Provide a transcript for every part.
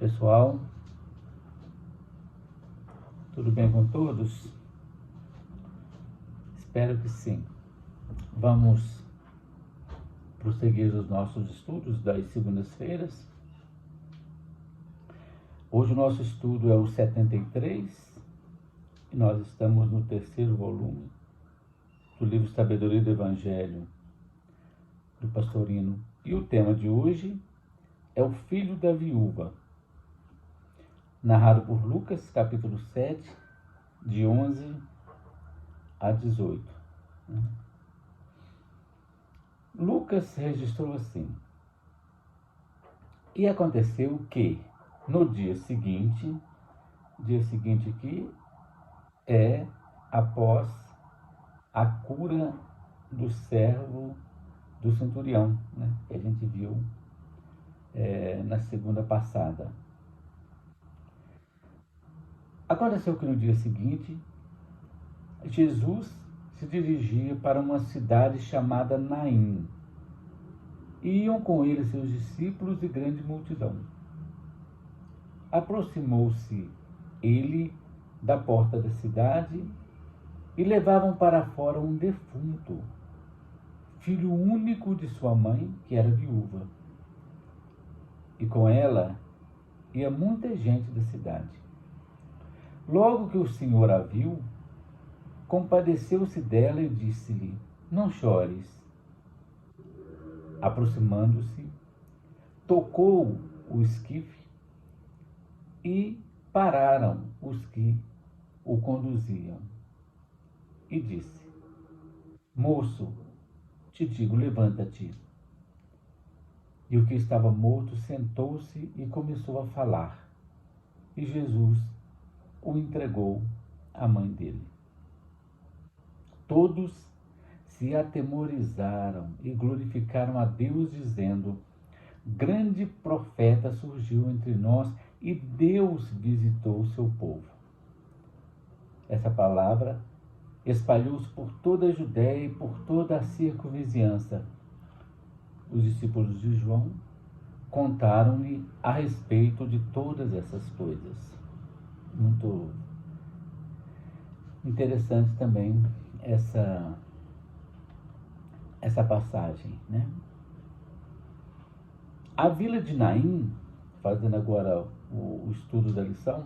Pessoal, tudo bem com todos? Espero que sim. Vamos prosseguir os nossos estudos das segundas-feiras. Hoje o nosso estudo é o 73 e nós estamos no terceiro volume do livro Sabedoria do Evangelho do Pastorino. E o tema de hoje é o filho da viúva, narrado por Lucas, capítulo 7, de 11 a 18. Lucas registrou assim: e aconteceu que, no dia seguinte aqui é após a cura do servo do centurião, que a gente viu na segunda passada. Aconteceu que no dia seguinte, Jesus se dirigia para uma cidade chamada Naim. E iam com ele seus discípulos e grande multidão. Aproximou-se ele da porta da cidade e levavam para fora um defunto, filho único de sua mãe, que era viúva. E com ela ia muita gente da cidade. Logo que o Senhor a viu, compadeceu-se dela e disse-lhe: não chores. Aproximando-se, tocou o esquife e pararam os que o conduziam. E disse: moço, te digo, levanta-te. E o que estava morto sentou-se e começou a falar. E Jesus o entregou à mãe dele. Todos se atemorizaram e glorificaram a Deus, dizendo: grande profeta surgiu entre nós e Deus visitou o seu povo. Essa palavra espalhou-se por toda a Judéia e por toda a circunvizinhança. Os discípulos de João contaram-lhe a respeito de todas essas coisas. Muito interessante também essa passagem, A vila de Naim, fazendo agora o estudo da lição,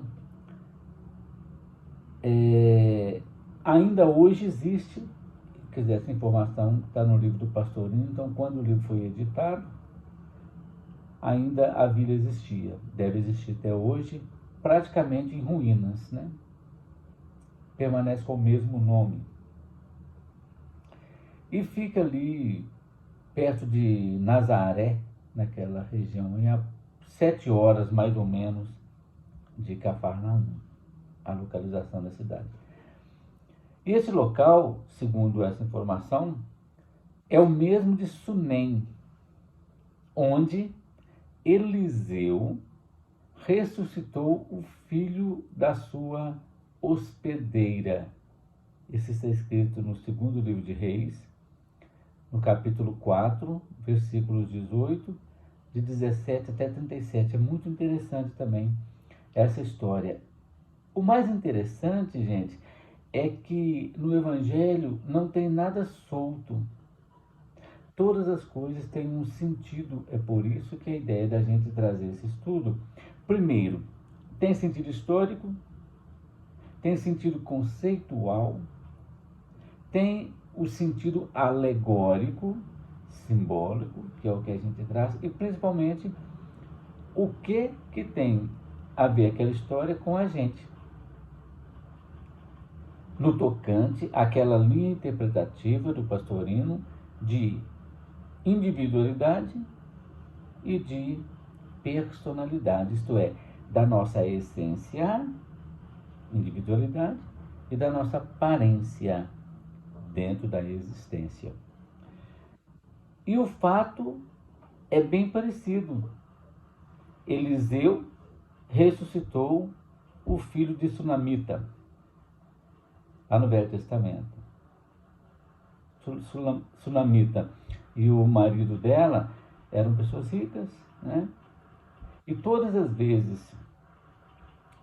ainda hoje existe, quer dizer, essa informação está no livro do Pastorino, então quando o livro foi editado, ainda a vila existia, deve existir até hoje, praticamente em ruínas, Permanece com o mesmo nome. E fica ali perto de Nazaré, naquela região, a 7 horas mais ou menos de Cafarnaum, a localização da cidade. E esse local, segundo essa informação, é o mesmo de Sunem, onde Eliseu ressuscitou o filho da sua hospedeira. Isso está escrito no segundo livro de Reis, no capítulo 4, versículos 18, de 17 até 37. É muito interessante também essa história. O mais interessante, gente, é que no Evangelho não tem nada solto. Todas as coisas têm um sentido. É por isso que a ideia da gente trazer esse estudo, primeiro, tem sentido histórico, tem sentido conceitual, tem o sentido alegórico, simbólico, que é o que a gente traz, e principalmente o que tem a ver aquela história com a gente. No tocante àquela linha interpretativa do Pastorino de individualidade e de personalidade, isto é, da nossa essência, individualidade, e da nossa aparência dentro da existência. E o fato é bem parecido. Eliseu ressuscitou o filho de Sunamita, lá no Velho Testamento. Sunamita e o marido dela eram pessoas ricas, E todas as vezes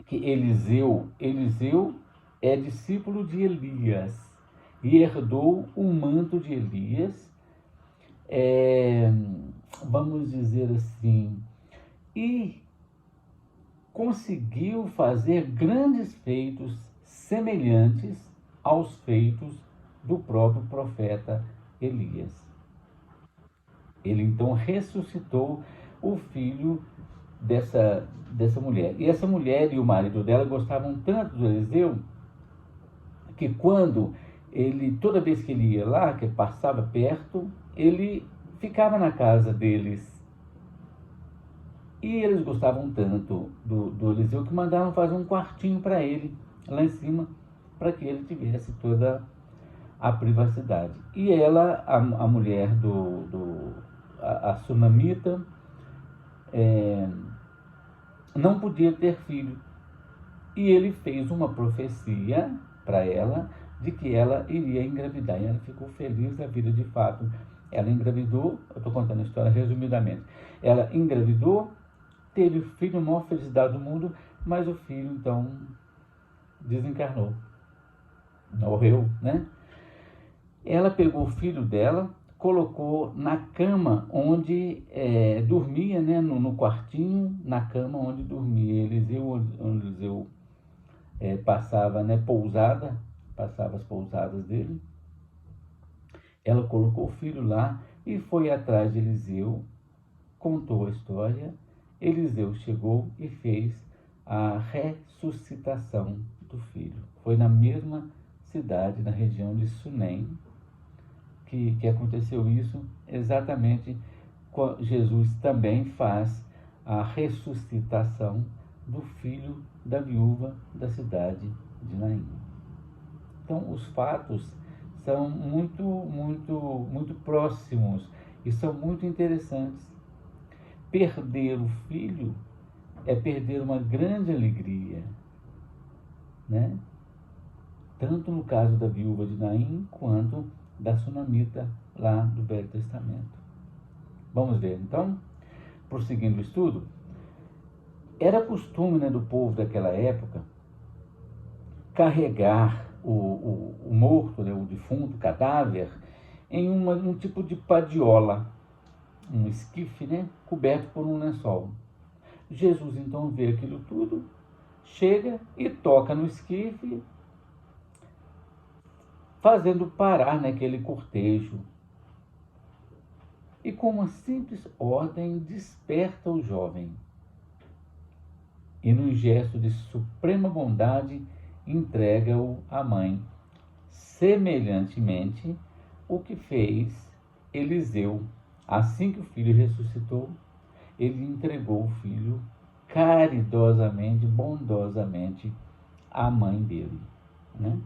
que Eliseu é discípulo de Elias e herdou o manto de Elias, vamos dizer assim, e conseguiu fazer grandes feitos semelhantes aos feitos do próprio profeta Elias. Ele então ressuscitou o filho dessa mulher. E essa mulher e o marido dela gostavam tanto do Eliseu que quando toda vez que ele ia lá, que passava perto, ele ficava na casa deles. E eles gostavam tanto do Eliseu que mandaram fazer um quartinho para ele, lá em cima, para que ele tivesse toda a privacidade. E ela, a mulher a sunamita, não podia ter filho. E ele fez uma profecia para ela de que ela iria engravidar. E ela ficou feliz da vida de fato. Ela engravidou, eu estou contando a história resumidamente. Ela engravidou, teve o filho, a maior felicidade do mundo, mas o filho então desencarnou. Morreu, né? Ela pegou o filho dela, colocou na cama onde dormia, né? No quartinho, na cama onde dormia Eliseu passava, né? Passava as pousadas dele. Ela colocou o filho lá e foi atrás de Eliseu, contou a história. Eliseu chegou e fez a ressuscitação do filho. Foi na mesma cidade, na região de Sunem, que aconteceu isso exatamente. Jesus também faz a ressuscitação do filho da viúva da cidade de Naim. Então, os fatos são muito próximos e são muito interessantes. Perder o filho é perder uma grande alegria, né? Tanto no caso da viúva de Naim, quanto da sunamita lá do Velho Testamento. Vamos ver, então, prosseguindo o estudo. Era costume, né, do povo daquela época carregar o morto, né, o defunto, o cadáver, em um tipo de padiola, um esquife, né, coberto por um lençol. Jesus então vê aquilo tudo, chega e toca no esquife, fazendo parar naquele cortejo. E com uma simples ordem desperta o jovem. E num gesto de suprema bondade entrega-o à mãe. Semelhantemente, o que fez Eliseu, assim que o filho ressuscitou, ele entregou o filho caridosamente, bondosamente à mãe dele, né?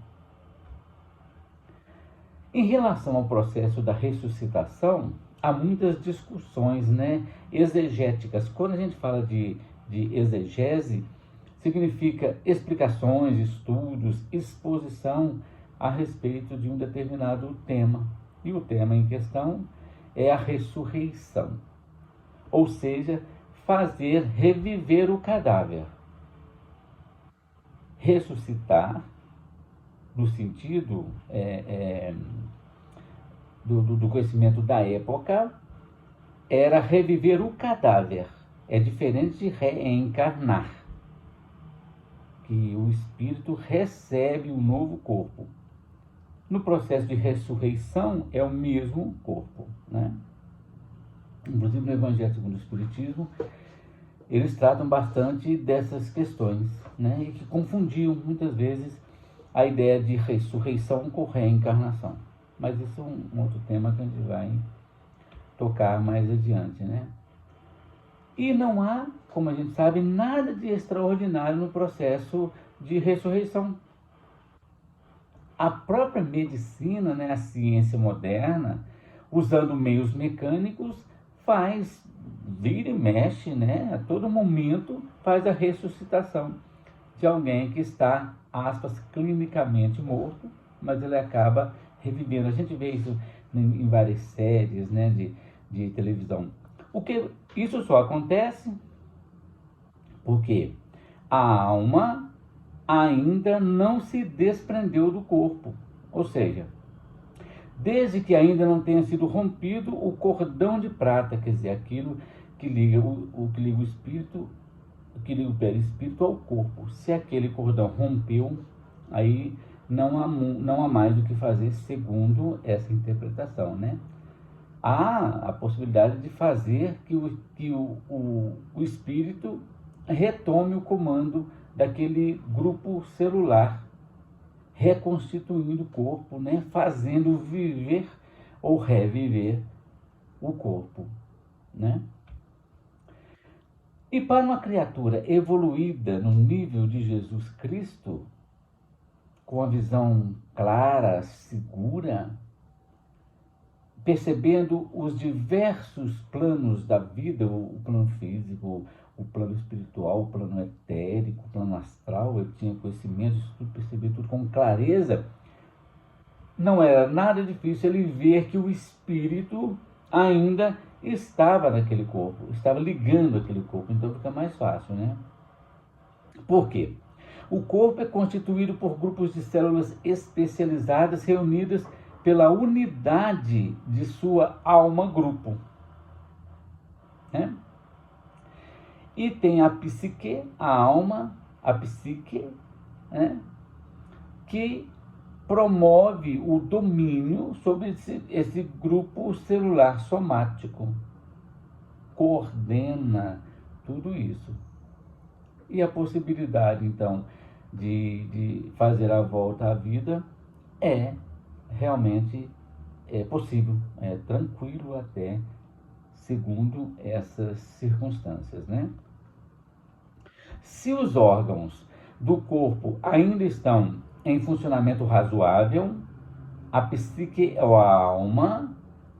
Em relação ao processo da ressuscitação, há muitas discussões, né, exegéticas. Quando a gente fala de exegese, significa explicações, estudos, exposição a respeito de um determinado tema. E o tema em questão é a ressurreição, ou seja, fazer reviver o cadáver. Ressuscitar, no sentido do conhecimento da época, era reviver o cadáver. É diferente de reencarnar, que o espírito recebe um novo corpo. No processo de ressurreição é o mesmo corpo, né? Inclusive no Evangelho segundo o Espiritismo, eles tratam bastante dessas questões, né? E que confundiam muitas vezes a ideia de ressurreição com reencarnação. Mas isso é um outro tema que a gente vai tocar mais adiante, né? E não há, como a gente sabe, nada de extraordinário no processo de ressurreição. A própria medicina, né, a ciência moderna, usando meios mecânicos, vira e mexe, né, a todo momento faz a ressuscitação de alguém que está, aspas, clinicamente morto, mas ele acaba revivendo. A gente vê isso em várias séries, né, de televisão. Isso só acontece Porque a alma ainda não se desprendeu do corpo. Ou seja, desde que ainda não tenha sido rompido o cordão de prata, quer dizer, aquilo que liga que liga o espírito, que liga o perispírito ao corpo. Se aquele cordão rompeu, aí não há mais o que fazer segundo essa interpretação, né? Há a possibilidade de fazer que o espírito retome o comando daquele grupo celular, reconstituindo o corpo, né? Fazendo viver ou reviver o corpo, né? E para uma criatura evoluída no nível de Jesus Cristo, com a visão clara, segura, percebendo os diversos planos da vida, o plano físico, o plano espiritual, o plano etérico, o plano astral, ele tinha conhecimento, tudo, percebia tudo com clareza. Não era nada difícil ele ver que o espírito ainda estava naquele corpo, estava ligando aquele corpo, então fica mais fácil, né? Por quê? O corpo é constituído por grupos de células especializadas reunidas pela unidade de sua alma-grupo, né? E tem a psique, a alma, a psique, né? Que promove o domínio sobre esse grupo celular somático, coordena tudo isso. E a possibilidade, então, de fazer a volta à vida realmente possível, é tranquilo até, segundo essas circunstâncias, né? Se os órgãos do corpo ainda estão em funcionamento razoável, a psique ou a alma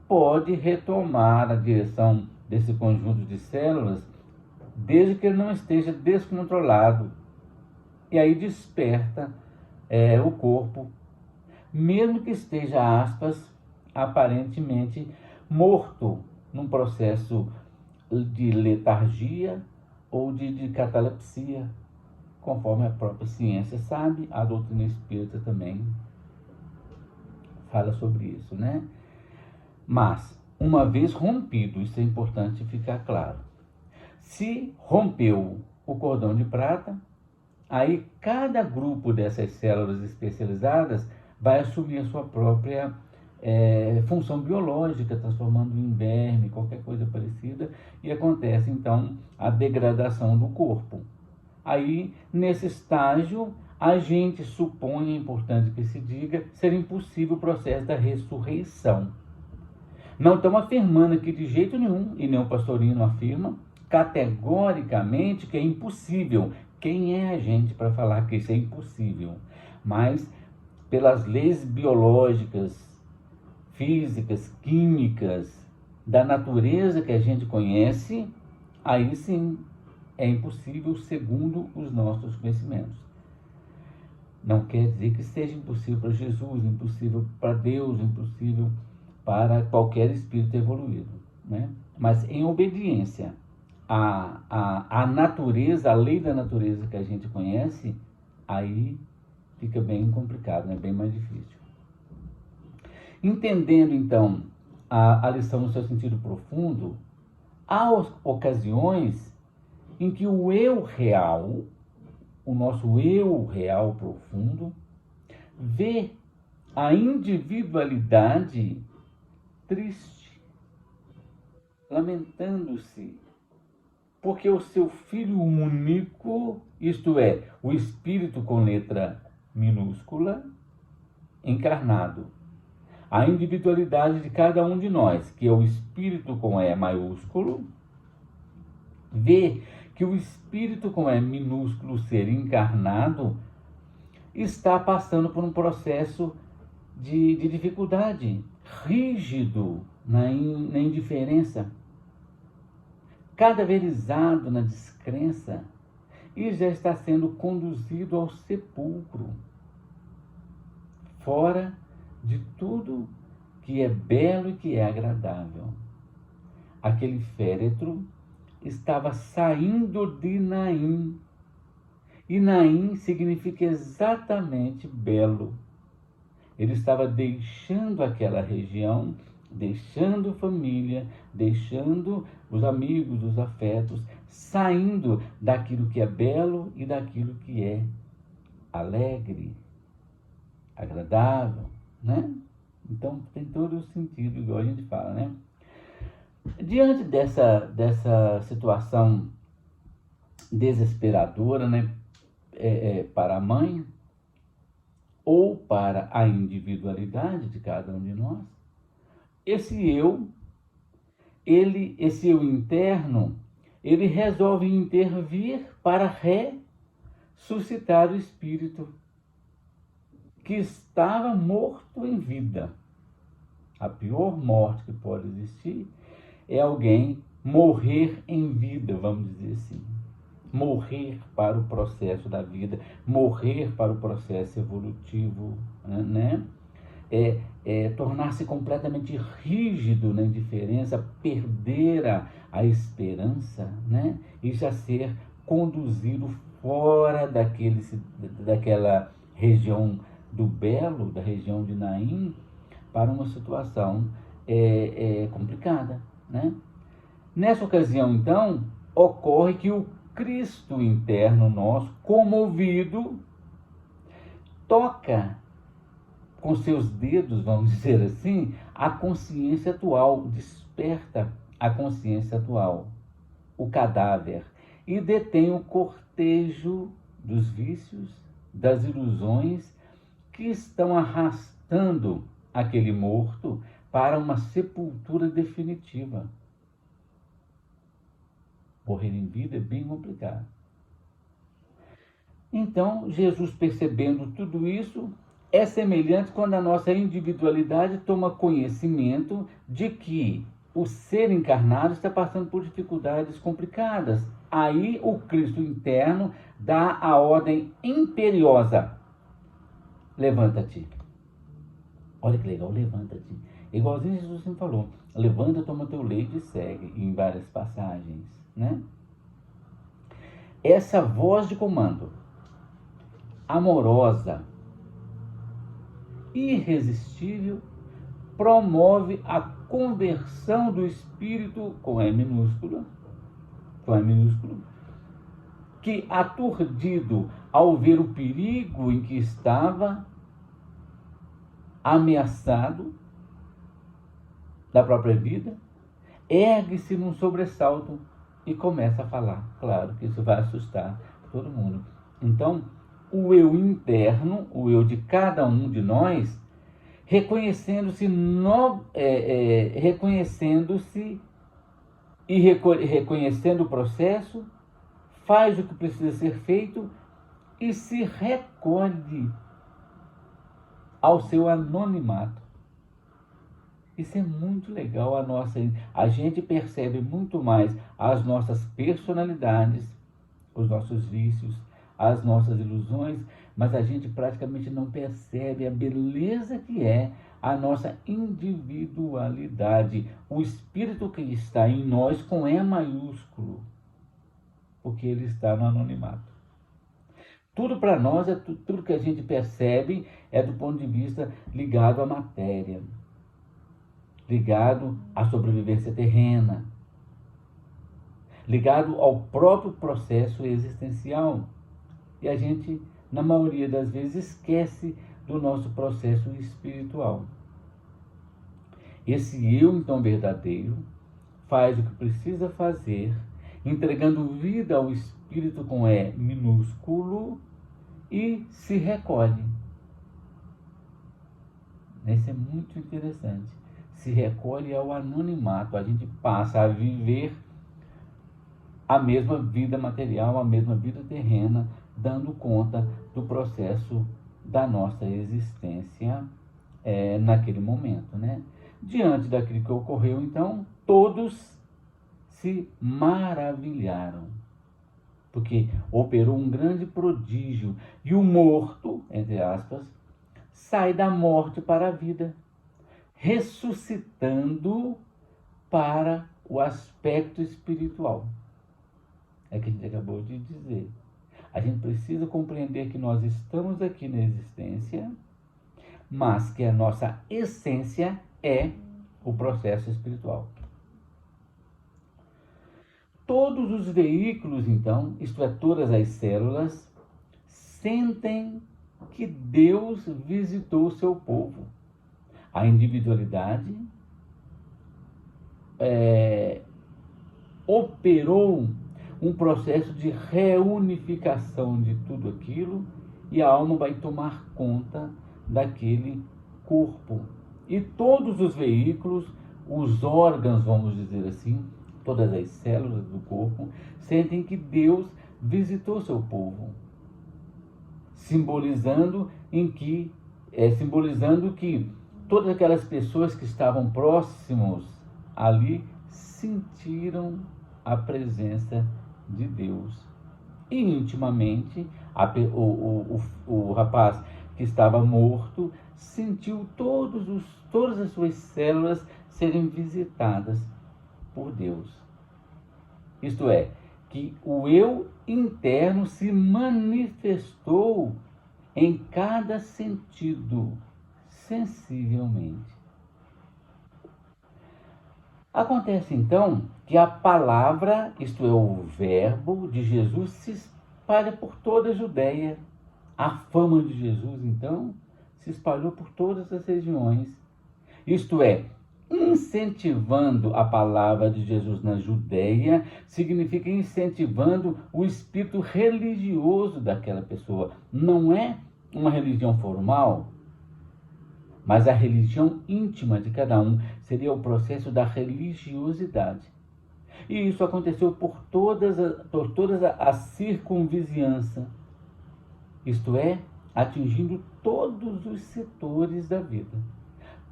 pode retomar a direção desse conjunto de células desde que ele não esteja descontrolado. E aí desperta o corpo, mesmo que esteja, aspas, aparentemente morto num processo de letargia ou de catalepsia, conforme a própria ciência sabe, a doutrina espírita também fala sobre isso, né? Mas, uma vez rompido, isso é importante ficar claro, se rompeu o cordão de prata, aí cada grupo dessas células especializadas vai assumir a sua própria função biológica, transformando em verme, qualquer coisa parecida, e acontece então a degradação do corpo. Aí, nesse estágio, a gente supõe, é importante que se diga, ser impossível o processo da ressurreição. Não estamos afirmando aqui de jeito nenhum, e nem o pastorino afirma, categoricamente que é impossível. Quem é a gente para falar que isso é impossível? Mas, pelas leis biológicas, físicas, químicas, da natureza que a gente conhece, aí sim é impossível segundo os nossos conhecimentos. Não quer dizer que seja impossível para Jesus, impossível para Deus, impossível para qualquer espírito evoluído, né? Mas em obediência à natureza, à lei da natureza que a gente conhece, aí fica bem complicado, né? Bem mais difícil. Entendendo, então, a lição no seu sentido profundo, há ocasiões em que o eu real, o nosso eu real profundo, vê a individualidade triste, lamentando-se, porque o seu filho único, isto é, o espírito com letra minúscula, encarnado, a individualidade de cada um de nós, que é o espírito com E maiúsculo, vê que o espírito com E minúsculo ser encarnado está passando por um processo de dificuldade, rígido na indiferença, cadaverizado na descrença, e já está sendo conduzido ao sepulcro, fora de tudo que é belo e que é agradável. Aquele féretro estava saindo de Naim. E Naim significa exatamente belo. Ele estava deixando aquela região, deixando família, deixando os amigos, os afetos, saindo daquilo que é belo e daquilo que é alegre, agradável, né? Então tem todo o sentido, igual a gente fala, né? Diante dessa situação desesperadora, né, para a mãe ou para a individualidade de cada um de nós, esse eu interno, ele resolve intervir para ressuscitar o espírito que estava morto em vida. A pior morte que pode existir é alguém morrer em vida, vamos dizer assim. Morrer para o processo da vida, morrer para o processo evolutivo, né? Tornar-se completamente rígido na indiferença, perder a esperança, né? E já ser conduzido fora daquela região do belo, da região de Naim, para uma situação complicada, né? Nessa ocasião, então, ocorre que o Cristo interno nosso, comovido, toca com seus dedos, vamos dizer assim, a consciência atual, desperta a consciência atual, o cadáver, e detém o cortejo dos vícios, das ilusões que estão arrastando aquele morto para uma sepultura definitiva. Morrer em vida é bem complicado. Então, Jesus, percebendo tudo isso, é semelhante quando a nossa individualidade toma conhecimento de que o ser encarnado está passando por dificuldades complicadas. Aí o Cristo interno dá a ordem imperiosa: levanta-te. Olha que legal, levanta-te. Igualzinho Jesus sempre falou: levanta, toma teu leito e segue, em várias passagens, né? Essa voz de comando, amorosa, irresistível, promove a conversão do espírito com E minúsculo, que, aturdido ao ver o perigo em que estava, ameaçado da própria vida, ergue-se num sobressalto e começa a falar. Claro que isso vai assustar todo mundo. Então, o eu interno, o eu de cada um de nós, reconhecendo-se e reconhecendo o processo, faz o que precisa ser feito e se recolhe ao seu anonimato. Isso é muito legal. A gente percebe muito mais as nossas personalidades, os nossos vícios, as nossas ilusões, mas a gente praticamente não percebe a beleza que é a nossa individualidade, o espírito que está em nós com E maiúsculo, porque ele está no anonimato. Tudo para nós, tudo que a gente percebe é do ponto de vista ligado à matéria, ligado à sobrevivência terrena, ligado ao próprio processo existencial. E a gente, na maioria das vezes, esquece do nosso processo espiritual. Esse eu, então, verdadeiro, faz o que precisa fazer, entregando vida ao espírito com E minúsculo e se recolhe. Isso é muito interessante. Se recolhe ao anonimato. A gente passa a viver a mesma vida material, a mesma vida terrena, dando conta do processo da nossa existência naquele momento, né? Diante daquilo que ocorreu, então, todos se maravilharam, porque operou um grande prodígio, e o morto, entre aspas, sai da morte para a vida, ressuscitando para o aspecto espiritual. É que a gente acabou de dizer. A gente precisa compreender que nós estamos aqui na existência, mas que a nossa essência é o processo espiritual. Todos os veículos, então, isto é, todas as células, sentem que Deus visitou o seu povo. A individualidade operou um processo de reunificação de tudo aquilo e a alma vai tomar conta daquele corpo. E todos os veículos, os órgãos, vamos dizer assim, todas as células do corpo, sentem que Deus visitou seu povo, simbolizando que todas aquelas pessoas que estavam próximos ali sentiram a presença de Deus. E intimamente, o rapaz que estava morto sentiu todas as suas células serem visitadas por Deus. Isto é, que o eu interno se manifestou em cada sentido, sensivelmente. Acontece então que a palavra, isto é, o verbo de Jesus, se espalha por toda a Judéia. A fama de Jesus, então, se espalhou por todas as regiões. Isto é, incentivando a palavra de Jesus na Judéia, significa incentivando o espírito religioso daquela pessoa. Não é uma religião formal, mas a religião íntima de cada um. Seria o processo da religiosidade. E isso aconteceu por toda a circunvizinhança, isto é, atingindo todos os setores da vida,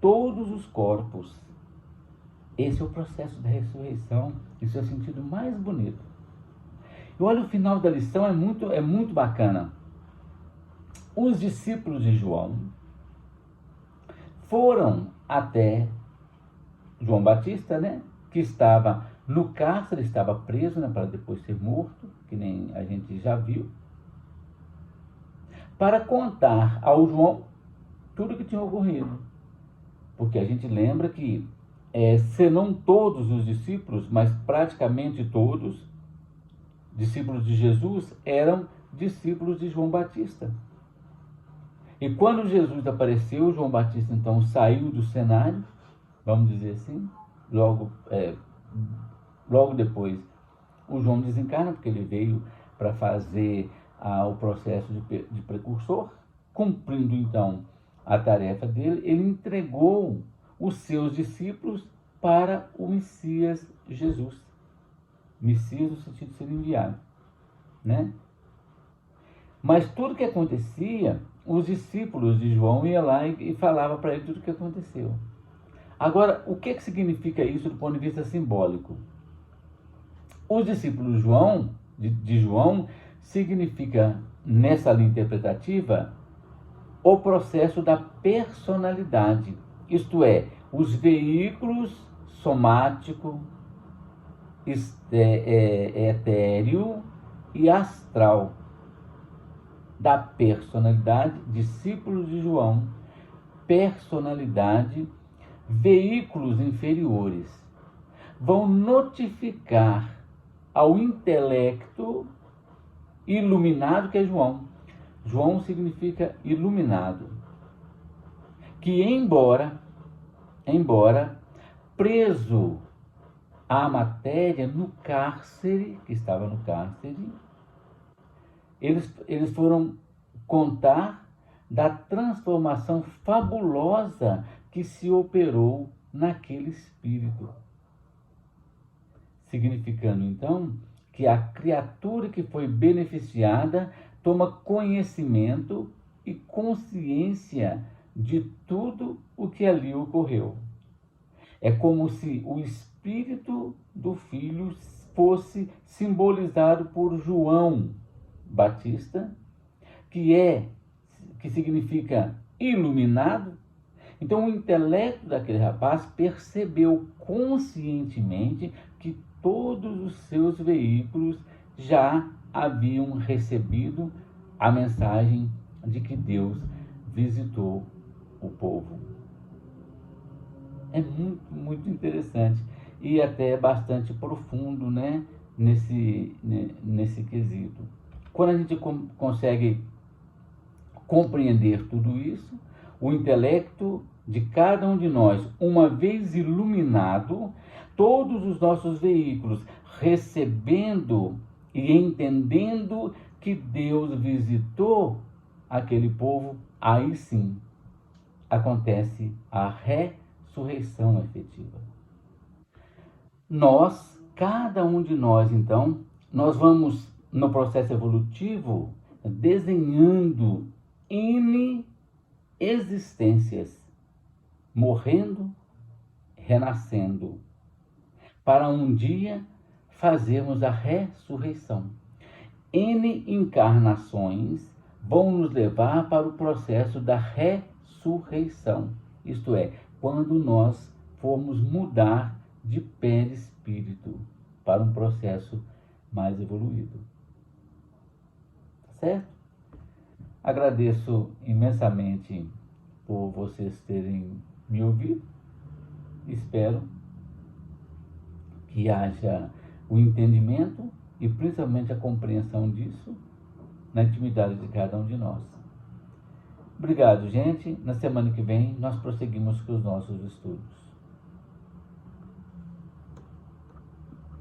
todos os corpos. Esse é o processo da ressurreição, em seu sentido mais bonito. E olha, o final da lição é muito bacana. Os discípulos de João foram até João Batista, né, que estava no cárcere, estava preso, né, para depois ser morto, que nem a gente já viu, para contar ao João tudo o que tinha ocorrido. Porque a gente lembra que, se não todos os discípulos, mas praticamente todos, discípulos de Jesus, eram discípulos de João Batista. E quando Jesus apareceu, João Batista então saiu do cenário, vamos dizer assim, logo depois o João desencarna, porque ele veio para fazer o processo de precursor. Cumprindo então a tarefa dele, ele entregou os seus discípulos para o Messias Jesus. Messias no sentido de ser enviado, né? Mas tudo que acontecia, os discípulos de João iam lá e falavam para ele tudo o que aconteceu. Agora, o que significa isso do ponto de vista simbólico? Os discípulos de João significa, nessa linha interpretativa, o processo da personalidade, isto é, os veículos somático, etéreo e astral da personalidade, discípulos de João, personalidade, veículos inferiores, vão notificar ao intelecto iluminado, que é João. João significa iluminado, que embora preso à matéria no cárcere, que estava no cárcere, eles foram contar da transformação fabulosa que se operou naquele espírito. Significando, então, que a criatura que foi beneficiada toma conhecimento e consciência de tudo o que ali ocorreu. É como se o espírito do filho fosse simbolizado por João Batista, que significa iluminado. Então o intelecto daquele rapaz percebeu conscientemente que todos os seus veículos já haviam recebido a mensagem de que Deus visitou o povo. É muito, muito interessante e até bastante profundo, né, nesse quesito. Quando a gente consegue compreender tudo isso, o intelecto de cada um de nós, uma vez iluminado, todos os nossos veículos recebendo e entendendo que Deus visitou aquele povo, aí sim acontece a ressurreição efetiva. Nós, cada um de nós, então, nós vamos no processo evolutivo desenhando N existências, morrendo, renascendo, para um dia fazermos a ressurreição. N encarnações vão nos levar para o processo da ressurreição, isto é, quando nós formos mudar de perispírito para um processo mais evoluído. Certo? Agradeço imensamente por vocês terem me ouvido. Espero que haja o entendimento e principalmente a compreensão disso na intimidade de cada um de nós. Obrigado, gente. Na semana que vem nós prosseguimos com os nossos estudos.